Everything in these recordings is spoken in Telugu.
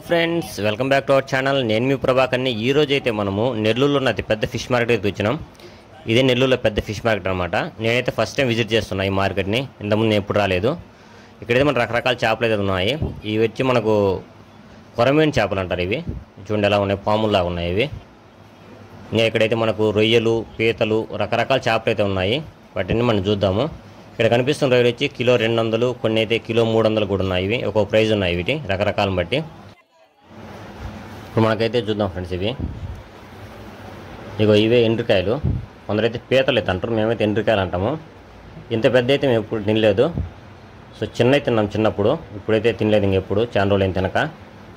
Friends, welcome back to our channel. నేను మీ ప్రభాకర్ని. ఈ రోజు అయితే మనము నెల్లూరులో ఉన్న అతి పెద్ద ఫిష్ మార్కెట్ అయితే వచ్చినాం. ఇదే నెల్లూరులో పెద్ద ఫిష్ మార్కెట్ అనమాట. నేనైతే ఫస్ట్ టైం విజిట్ చేస్తున్నా ఈ మార్కెట్ని. ఇంతకుముందు నేను ఎప్పుడు రాలేదు. ఇక్కడైతే మన రకరకాల చేపలు అయితే ఉన్నాయి. ఇవి వచ్చి మనకు కొరమేను చేపలు అంటారు. ఇవి చూడండి ఎలా ఉన్నాయి, పాముల్లాగా ఉన్నాయి ఇవి. ఇంకా ఇక్కడైతే మనకు రొయ్యలు, పీతలు, రకరకాల చేపలు అయితే ఉన్నాయి. వాటిని మనం చూద్దాము. ఇక్కడ కనిపిస్తున్న రొయ్యలు వచ్చి కిలో 200, కొన్ని అయితే కిలో 300 కూడా ఉన్నాయి. ఇవి ఒక్కొక్క ప్రైజ్ ఉన్నాయి వీటి రకరకాలను బట్టి. ఇప్పుడు మనకైతే చూద్దాం ఫ్రెండ్స్. ఇవే ఎండ్రికాయలు. కొందరైతే పీతలు అయితే అంటారు, మేమైతే ఎండ్రికాయలు అంటాము. ఇంత పెద్ద అయితే మేము ఎప్పుడు తినలేదు. సో చిన్నవి తిన్నాం చిన్నప్పుడు, ఇప్పుడైతే తినలేదు ఇంకెప్పుడు, చాలా రోజులు అయిన తినక.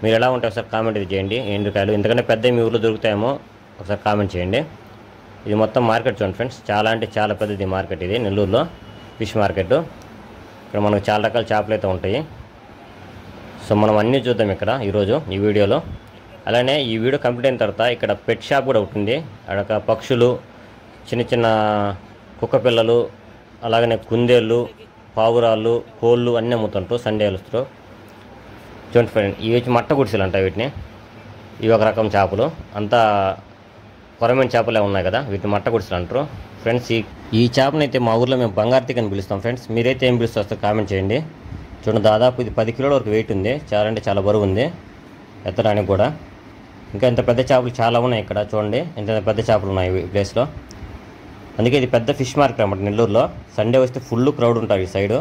మీరు ఎలా ఉంటే ఒకసారి కామెంట్ ఇది చేయండి. ఎండ్రికాయలు ఇంతకంటే పెద్ద మీ ఊళ్ళో దొరుకుతాయేమో ఒకసారి కామెంట్ చేయండి. ఇది మొత్తం మార్కెట్ చూడండి ఫ్రెండ్స్, చాలా అంటే చాలా పెద్దది మార్కెట్. ఇది నెల్లూరులో ఫిష్ మార్కెట్. ఇక్కడ మనకు చాలా రకాల చేపలు అయితే ఉంటాయి. సో మనం అన్నీ చూద్దాం ఇక్కడ ఈరోజు ఈ వీడియోలో. అలానే ఈ వీడియో కంప్లీట్ అయిన తర్వాత ఇక్కడ పెట్ షాప్ కూడా ఉంటుంది. అక్కడ పక్షులు, చిన్న చిన్న కుక్క పిల్లలు, అలాగనే కుందేళ్ళు, పావురాళ్ళు, కోళ్ళు అన్నీ అమ్ముతుంటారు సండే వెళ్తారు. చూడండి ఫ్రెండ్, ఇవి వచ్చి మట్ట గుడిసెలు అంటాయి వీటిని. ఇవి ఒక రకం చేపలు. అంతా కొరమేను చేపలే ఉన్నాయి కదా, వీటిని మట్ట గుడిసెలు అంటారు ఫ్రెండ్స్. ఈ చేపను అయితే మా ఊర్లో మేము బంగారు అని పిలుస్తాం ఫ్రెండ్స్. మీరైతే ఏం పిలుస్తారు కామెంట్ చేయండి. చూడండి, దాదాపు ఇది 10 కిలోల వరకు వెయిట్ ఉంది. చాలా అంటే చాలా బరువు ఉంది ఎత్తడానికి కూడా. ఇంకా ఇంత పెద్ద చేపలు చాలా ఉన్నాయి ఇక్కడ. చూడండి ఇంత పెద్ద చేపలు ఉన్నాయి ఈ ప్లేస్లో. అందుకే ఇది పెద్ద ఫిష్ మార్కెట్ అన్నమాట నెల్లూరులో. సండే వస్తే ఫుల్ క్రౌడ్ ఉంటారు ఈ సైడు.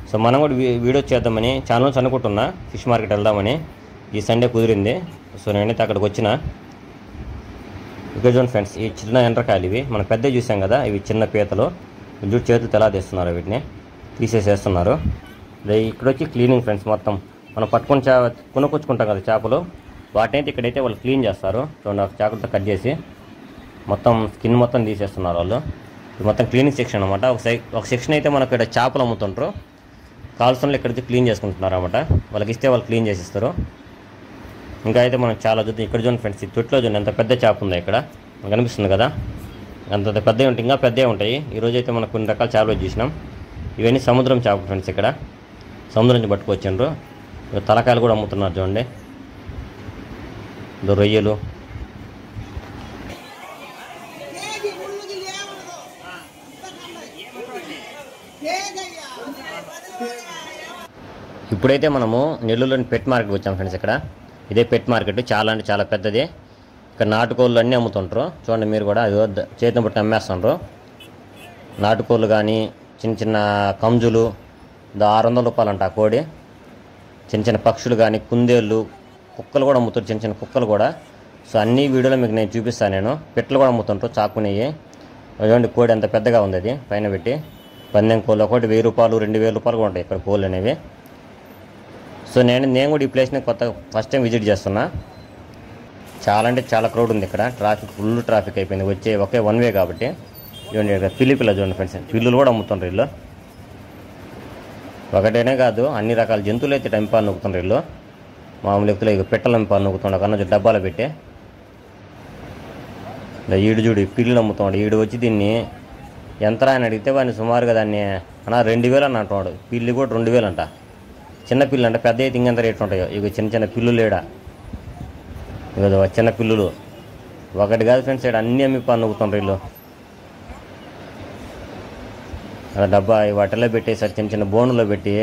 సో మనం కూడా వీడియో చేద్దామని ఛానల్ నుంచి అనుకుంటున్నా, ఫిష్ మార్కెట్ వెళ్దామని. ఈ సండే కుదిరింది. సో నేనైతే అక్కడికి వచ్చిన. ఇక్కడ చూడండి ఫ్రెండ్స్, ఈ చిన్న ఎండ్రకాయలు ఇవి. మనం పెద్ద చూసాం కదా, ఇవి చిన్న పీతలు. చూడు చేతులు ఎలా తీస్తున్నారు, వీటిని తీసేసేస్తున్నారు. ఇక్కడ వచ్చి క్లీనింగ్ ఫ్రెండ్స్. మొత్తం మనం పట్టుకొని కొనుక్కొచ్చుకుంటాం కదా చేపలు, వాటినైతే ఇక్కడైతే వాళ్ళు క్లీన్ చేస్తారు. చూడండి, చాకులతో కట్ చేసి మొత్తం స్కిన్ మొత్తం తీసేస్తున్నారు వాళ్ళు. ఇది మొత్తం క్లీనింగ్ సెక్షన్ అనమాట. ఒక సెక్షన్ అయితే మనకు ఇక్కడ చేపలు అమ్ముతుంటారు. కాల్సన్లు ఇక్కడ వచ్చి క్లీన్ చేసుకుంటున్నారు అనమాట. వాళ్ళకి ఇస్తే వాళ్ళు క్లీన్ చేసిస్తారు. ఇంకా అయితే మనం చాలా చూద్దాం. ఇక్కడ చూడండి ఫ్రెండ్స్, ఈ తొట్టిలో చూడండి ఎంత పెద్ద చేప ఉందో ఇక్కడ కనిపిస్తుంది కదా. అంత పెద్దవి ఉంటాయి, ఇంకా పెద్దవి ఉంటాయి. ఈరోజు అయితే మనకు కొన్ని రకాల చేపలు చూసినాం. ఇవన్నీ సముద్రం చేపలు ఫ్రెండ్స్. ఇక్కడ సముద్రం నుంచి పట్టుకొచ్చిండ్రు. తలకాయలు కూడా అమ్ముతున్నారు చూడండి. రొయ్యలు, ఇప్పుడైతే మనము నెల్లూరులోని పెట్ మార్కెట్ వచ్చాం ఫ్రెండ్స్. ఇక్కడ ఇదే పెట్ మార్కెట్, చాలా అంటే చాలా పెద్దది. ఇక్కడ నాటుకోళ్ళు అన్నీ అమ్ముతుంటారు. చూడండి మీరు కూడా, అది చేతిని బట్టి అమ్మేస్తుంటారు. నాటుకోళ్ళు కానీ, చిన్న చిన్న కంజులు 600 రూపాయలు అంట ఆ కోడి. చిన్న చిన్న పక్షులు కానీ, కుందేళ్ళు, కుక్కలు కూడా అమ్ముతారు, చిన్న చిన్న కుక్కలు కూడా. సో అన్ని వీడియోలో మీకు నేను చూపిస్తాను. నేను పెట్లు కూడా అమ్ముతుంటారు, చాకునేవి. చూడండి కోడి ఎంత పెద్దగా ఉంది, అది పైన పెట్టి. పందెం కోళ్ళు ఒకటి 1000 రూపాయలు, 2000 రూపాయలు కూడా ఉంటాయి ఇక్కడ కోళ్ళు అనేవి. సో నేను కూడా ఈ ప్లేస్ని ఫస్ట్ టైం విజిట్ చేస్తున్నా. చాలా అంటే చాలా క్రౌడ్ ఉంది ఇక్కడ. ట్రాఫిక్ ఫుల్ ట్రాఫిక్ అయిపోయింది. ఒకే వన్ వే కాబట్టి. చూడండి ఇక్కడ పిల్ల చూడండి ఫ్రెండ్స్, పిల్లులు కూడా అమ్ముతుంటారు వీళ్ళు. ఒకటేనే కాదు, అన్ని రకాల జంతువులు అయితే టెంపాలు నొక్కుతుంటారు వీళ్ళు. మామూలు వ్యక్తులు ఇక పెట్టలు ఎంపాలు నొక్కుతుండ కన్నా డబ్బాలు పెట్టి. ఈడు చూడు పిల్లులు అమ్ముతున్నాడు. ఈడు వచ్చి దీన్ని ఎంత అని అడిగితే వాడిని సుమారుగా దాన్ని 2000 అని అంటున్నాడు. పిల్లి కూడా 2000 అంట. చిన్న పిల్లు అంటే పెద్ద అయితే ఇంకెంత రేట్లు ఉంటాయో. ఇక చిన్న చిన్న పిల్లులు లేడా, ఇక చిన్న పిల్లులు ఒకటి కాదు ఫ్రెండ్స్. ఇక్కడ అన్నీ అమ్మి పని నొక్కుతుంటారు వీళ్ళు. అలా డబ్బా వాటిలో పెట్టేసారి చిన్న చిన్న బోనులో పెట్టి.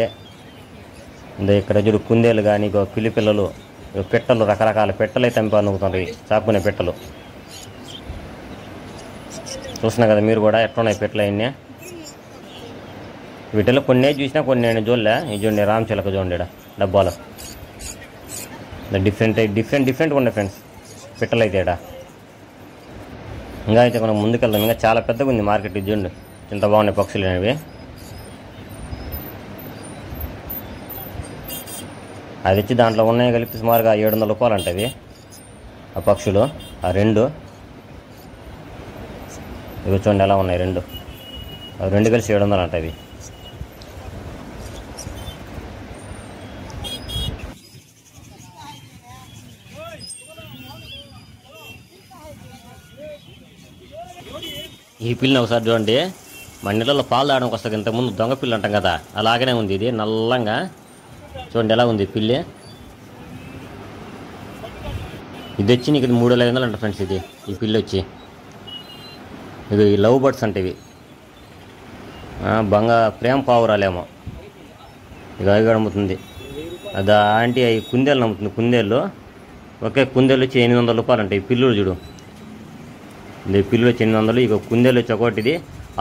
ఇక్కడ చూడు కుందేలు కానీ, ఇక పిల్లి పిల్లలు, పెట్టలు, రకరకాల పెట్టలు అయితే అమ్మి పని నొక్కుతుంటాయి. చాకునే పెట్టలు చూస్తున్నా కదా మీరు కూడా, ఎట్లున్నాయి పెట్టలు అవన్నీ. వీటిలో కొన్ని చూసినా కొన్ని నేను చూడలే. ఇది చూడండి రామచిలక చూడండి ఇక్కడ డబ్బాలు. డిఫరెంట్గా ఉన్నాయి ఫ్రెండ్స్ పెట్టలు అయితే ఇక్కడ. ఇంకా అయితే మనం ముందుకెళ్దాం. ఇంకా చాలా పెద్దగా ఉంది మార్కెట్. ఇది చూడండి ఎంత బాగున్నాయి పక్షులు అనేవి. అది వచ్చి దాంట్లో ఉన్నాయి కలిపి సుమారుగా 700 రూపాయలు అంటవి ఆ పక్షులు. ఆ రెండు ఇవి చూడండి ఎలా ఉన్నాయి. రెండు కలిసి 700 అంటవి. ఈ పిల్లని ఒకసారి చూడండి, మన నీళ్ళలో పాలు తాగడానికి వస్తుంది. ఇంతకుముందు దొంగ పిల్లి అంటాం కదా, అలాగనే ఉంది ఇది నల్లంగా. చూడండి ఎలా ఉంది పిల్లి. ఇది వచ్చి నీకు 3,500 అంట ఫ్రెండ్స్. ఇది ఈ పిల్లి వచ్చి ఇది ఈ లవ్ బర్డ్స్ అంటే ఇవి ప్రేమ పావురాలేమో. ఇక అవి అమ్ముతుంది. అది ఆంటీ అవి కుందేళ్ళు నమ్ముతుంది. కుందేళ్ళు ఒకే కుందేళ్ళు వచ్చి 800 రూపాయలు అంట. ఈ పిల్లులు చూడు, ఇది పిల్లులు వచ్చి 800. ఇక కుందేళ్ళు వచ్చి ఒకటిది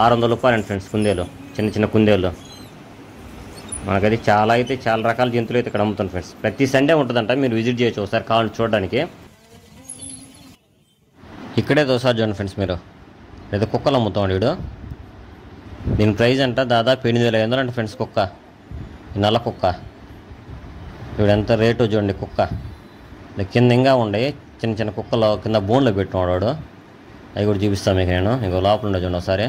600 రూపాయలు అంట ఫ్రెండ్స్. కుందేలు చిన్న చిన్న కుందేళ్ళు. మనకది చాలా రకాల జంతువులు అయితే ఇక్కడ అమ్ముతాను ఫ్రెండ్స్. ప్రతి సండే ఉంటుందంట, మీరు విజిట్ చేయొచ్చు ఒకసారి కావాలని చూడడానికి. ఇక్కడే ఒకసారి చూడండి ఫ్రెండ్స్ మీరు, లేదా కుక్కలు అమ్ముతామండి వీడు. దీని ప్రైస్ అంట దాదాపు 8,500 అంట ఫ్రెండ్స్. కుక్క నల్ల కుక్క ఇప్పుడు ఎంత రేటు చూడండి. కుక్క కింద ఇంకా ఉండే చిన్న చిన్న కుక్కలు కింద బోన్లో పెట్టినాడు. అవి కూడా చూపిస్తాను మీకు నేను. ఇంకో లోపల ఉండే చూడండి ఒకసారి.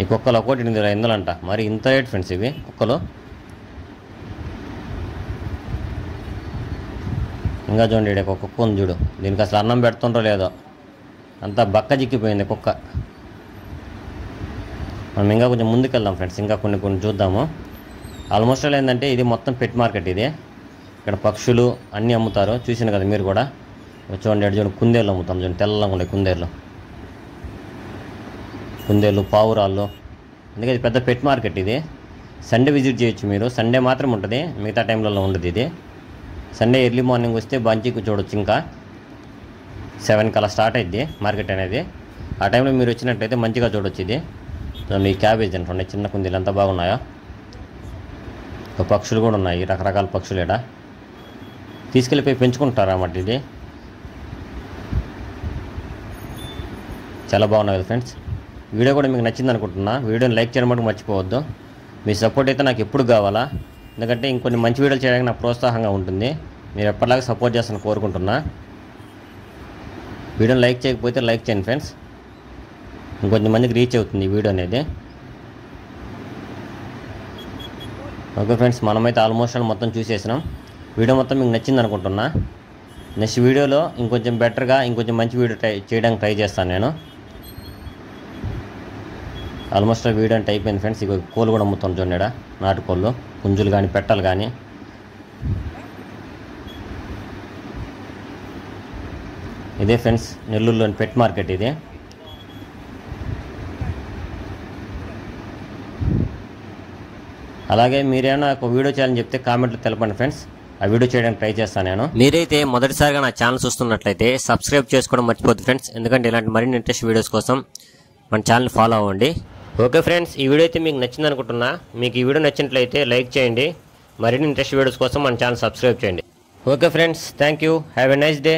ఈ కుక్కలు ఒకటి 8,500 అంట. మరి ఇంత రేట్ ఫ్రెండ్స్ ఇవి కుక్కలు. ఇంకా చూడండి ఇక్కడ ఒక కుక్క ఉంది చూడు. దీనికి అసలు అన్నం పెడుతుండ్రో లేదో, అంతా బక్క చిక్కిపోయింది కుక్క. మనం ఇంకా కొంచెం ముందుకు వెళ్దాం ఫ్రెండ్స్, ఇంకా కొన్ని చూద్దాము. ఆల్మోస్ట్ ఏంటంటే ఇది మొత్తం పెట్ మార్కెట్. ఇది ఇక్కడ పక్షులు అన్నీ అమ్ముతారు, చూసిన కదా మీరు కూడా. చూడండి చూడండి కుందేళ్ళు అమ్ముతాం చూడండి, తెల్లగా ఉండే కుందేళ్ళు పావురాళ్ళు. అందుకే ఇది పెద్ద పెట్ మార్కెట్. ఇది సండే విజిట్ చేయొచ్చు మీరు. సండే మాత్రం ఉంటుంది, మిగతా టైంలలో ఉండదు. ఇది సండే ఎర్లీ మార్నింగ్ వస్తే బంచికి చూడొచ్చు. ఇంకా 7కి అలా స్టార్ట్ అయింది మార్కెట్ అనేది. ఆ టైంలో మీరు వచ్చినట్టయితే మంచిగా చూడొచ్చు. ఇది మీ క్యాబేజ్ అంటుండే చిన్న కుందేలు ఎంత బాగున్నాయో. ఇంకా పక్షులు కూడా ఉన్నాయి, రకరకాల పక్షులు. ఇక్కడ తీసుకెళ్ళిపోయి పెంచుకుంటారు అన్నమాట. ఇది చాలా బాగున్నాయి కదా ఫ్రెండ్స్. వీడియో కూడా మీకు నచ్చింది అనుకుంటున్నా. వీడియోని లైక్ చేయడం మటుకు మర్చిపోవద్దు. మీ సపోర్ట్ అయితే నాకు ఎప్పుడు కావాలా, ఎందుకంటే ఇంకొన్ని మంచి వీడియోలు చేయడానికి నాకు ప్రోత్సాహంగా ఉంటుంది. మీరు ఎప్పటిలాగా సపోర్ట్ చేస్తాను కోరుకుంటున్నా. వీడియోని లైక్ చేయకపోతే లైక్ చేయండి ఫ్రెండ్స్, ఇంకొంచెం మందికి రీచ్ అవుతుంది ఈ వీడియో అనేది. ఓకే ఫ్రెండ్స్, మనమైతే ఆల్మోస్ట్ మొత్తం చూసేసినాం. వీడియో మొత్తం మీకు నచ్చింది అనుకుంటున్నా. నెక్స్ట్ వీడియోలో ఇంకొంచెం బెటర్గా ఇంకొంచెం మంచి వీడియో చేయడానికి ట్రై చేస్తాను నేను. ఆల్మోస్ట్ వీడియో అంటే అయిపోయింది ఫ్రెండ్స్. ఇక కోళ్ళు కూడా అమ్ముతాను చూడండి, నాటుకోళ్ళు, పుంజులు కానీ పెట్టలు కానీ. ఇదే ఫ్రెండ్స్ నెల్లూరులోని పెట్ మార్కెట్ ఇది. అలాగే మీరేమైనా ఒక వీడియో చేయాలని చెప్తే కామెంట్లో తెలపండి ఫ్రెండ్స్, ఆ వీడియో చేయడానికి ట్రై చేస్తాను నేను. మీరైతే మొదటిసారిగా నా ఛానల్ చూస్తున్నట్లయితే సబ్స్క్రైబ్ చేసుకోవడం మర్చిపోద్దు ఫ్రెండ్స్, ఎందుకంటే ఇలాంటి మరిన్ని ఇంట్రెస్ట్ వీడియోస్ కోసం మన ఛానల్ ఫాలో అవ్వండి. ఓకే ఫ్రెండ్స్, ఈ వీడియో అయితే మీకు నచ్చింది అనుకుంటున్నా. మీకు ఈ వీడియో నచ్చినట్లయితే లైక్ చేయండి, మరిన్ని ఇంట్రెస్ట్ వీడియోస్ కోసం మన ఛానల్ సబ్స్క్రైబ్ చేయండి. Okay friends, thank you. Have a nice day.